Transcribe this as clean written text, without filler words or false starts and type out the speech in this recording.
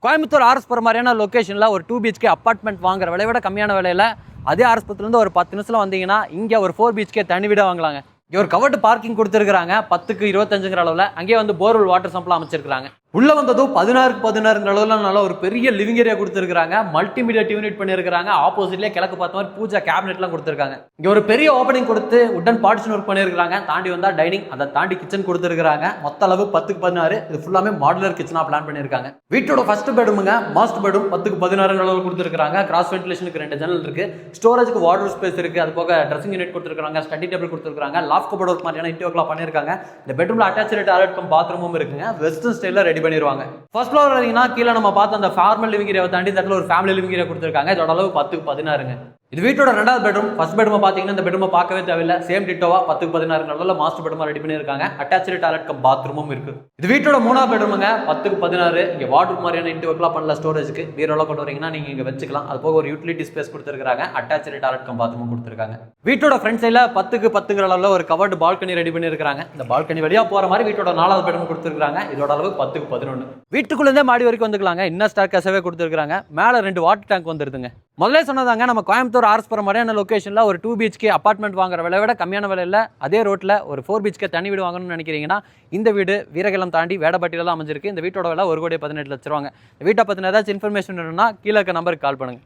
கோயம்புத்தூர் ஆர்எஸ்புரம் மாதிரியான லொக்கேஷனில் ஒரு 2 BHK அப்பார்ட்மெண்ட் வாங்குற விலையை விட கம்மியான விலையில் அதே ஆர்எஸ்புரத்துலேருந்து ஒரு 10 நிமிஷத்தில் வந்தீங்கன்னா இங்கே ஒரு 4 BHK தனி வீடாக வாங்கலாங்க. இங்கே ஒரு கவர்டு பார்க்கிங் கொடுத்துருக்காங்க 10க்கு 25ங்கிற அளவில். அங்கேயே வந்து போர்வெல் வாட்டர் சம்பளம் அமைச்சிருக்காங்க. உள்ள வந்ததும் 16க்கு 16ங்கிற அளவில் நல்ல ஒரு பெரிய லிவிங் ஏரியா கொடுத்துருக்காங்க. மல்டிமீடியா யூனிட் பண்ணியிருக்காங்க. ஆப்போசிட்லேயே கிழக்கு பார்த்த மாதிரி பூஜா கேபினெட்லாம் கொடுத்துருக்காங்க. இங்கே ஒரு பெரிய ஓப்பனிங் கொடுத்து உட்டன் பார்ட்டிஷன் ஒர்க் பண்ணியிருக்காங்க. தாண்டி வந்தால் டைனிங், அதை தாண்டி கிச்சன் கொடுத்துருக்காங்க. மொத்த அளவு 10க்கு 16. இது ஃபுல்லாமே மாடுலர் கிச்சனாக பிளான் பண்ணியிருக்காங்க. வீட்டோட ஃபர்ஸ்ட் பெட்ரூமுங்க மாஸ்டர் பெட்ரூம் 10க்கு 16 அளவு கொடுத்துருக்காங்க. கிராஸ் வென்டிலேஷனுக்கு 2 ஜன்னல் இருக்கு. ஸ்டோரேஜுக்கு வாட்டர் ஸ்பேஸ் இருக்கு. அது போக ட்ரெஸ்ஸிங் யூனிட் கொடுத்துருக்காங்க. ஸ்டடி டேபிள் கொடுத்துருக்காங்க. லாஃப்ட் கபோர்ட் ஒர்க் மாதிரியான இன்டீரியர்லாம் பண்ணியிருக்காங்க. இந்த பெட்ரூம்ல அட்டாச்டு டாய்லெட் கம் பாத்ரூமும் இருக்குங்க. வெஸ்டர்ன் ஸ்டைலில் ரெடி பண்ணிடுவாங்க. ஃபர்ஸ்ட் ஃப்ளோர் வரீங்கன்னா கீழே நம்ம பார்த்த அந்த ஃபார்மல் லிவிங் ஏரியாவை தாண்டி இந்த இடத்துல ஒரு ஃபேமிலி லிவிங் ஏரியா கொடுத்துருக்காங்க. இதோட அளவு 10க்கு 16ங்க. இது வீட்டோட 2வது பெட்ரூம். ஃபர்ஸ்ட் பெட்ரூம் பார்த்தீங்கன்னா இந்த பெட்ரூம் பார்க்கவே தேவையில்லை. சேம் டிட்டோவா 10க்கு 16 அளவில் மாஸ்டர் பெட்ரூமா ரெடி பண்ணியிருக்காங்க. அட்டாச்டு டாய்லெட் கம் பாத்ரூமும் இருக்கு. இது வீட்டோட 3வது பெட்ரூமுங்க 10க்கு 16. இங்கே வாட்டர் மாதிரியான இன்டீரியர்லாம் பண்ணல. ஸ்டோரேஜுக்கு பீரோலாம் கொண்டு வரீங்கன்னா நீங்க இங்க வச்சுக்கலாம். அது போக ஒரு யூட்டிலிட்டி ஸ்பேஸ் கொடுத்துருக்காங்க. அட்டாச்டு டாய்லெட் கம் பாத்ரூமும் கொடுத்துருக்காங்க. வீட்டோட ஃப்ரண்ட் சைடில் 10க்கு 10ங்கிற அளவில் ஒரு கவர்டு பால்கனி ரெடி பண்ணியிருக்காங்க. இந்த பால்கனி வழியா போற மாதிரி வீட்டோட 4வது பெட்ரூம் கொடுத்துருக்காங்க. இதோட அளவு 10க்கு 11. வீட்டுக்குள்ளே மாடி வரைக்கும் வந்துக்கலாங்க. இன்னும் ஸ்டார் கசவே கொடுத்துருக்காங்க. மேலே 2 வாட்டர் டேங்க் வந்துருதுங்க. முதல்ல சொன்னதாங்க நம்ம கோயம்புத்தூர் ஆர்எஸ்புரம் மாதிரியான லொக்கேஷனில் ஒரு 2 BHK அப்பார்ட்மெண்ட் வாங்குற விலை விட கம்மியான விலையில் அதே ரோட்டில் ஒரு 4 BHK தனி வீடு வாங்கணும்னு நினைக்கிறீங்கன்னா இந்த வீடு வீரகலம் தாண்டி வேடப்பட்டியில் அமைஞ்சிருக்கு. இந்த வீட்டோட விலை 1,18,00,000 ரூபாங்க. இந்த வீட்டை பற்றின ஏதாச்சும் இன்ஃபர்மேஷன் வேணும்னா கீழே இருக்க நம்பருக்கு கால் பண்ணுங்க.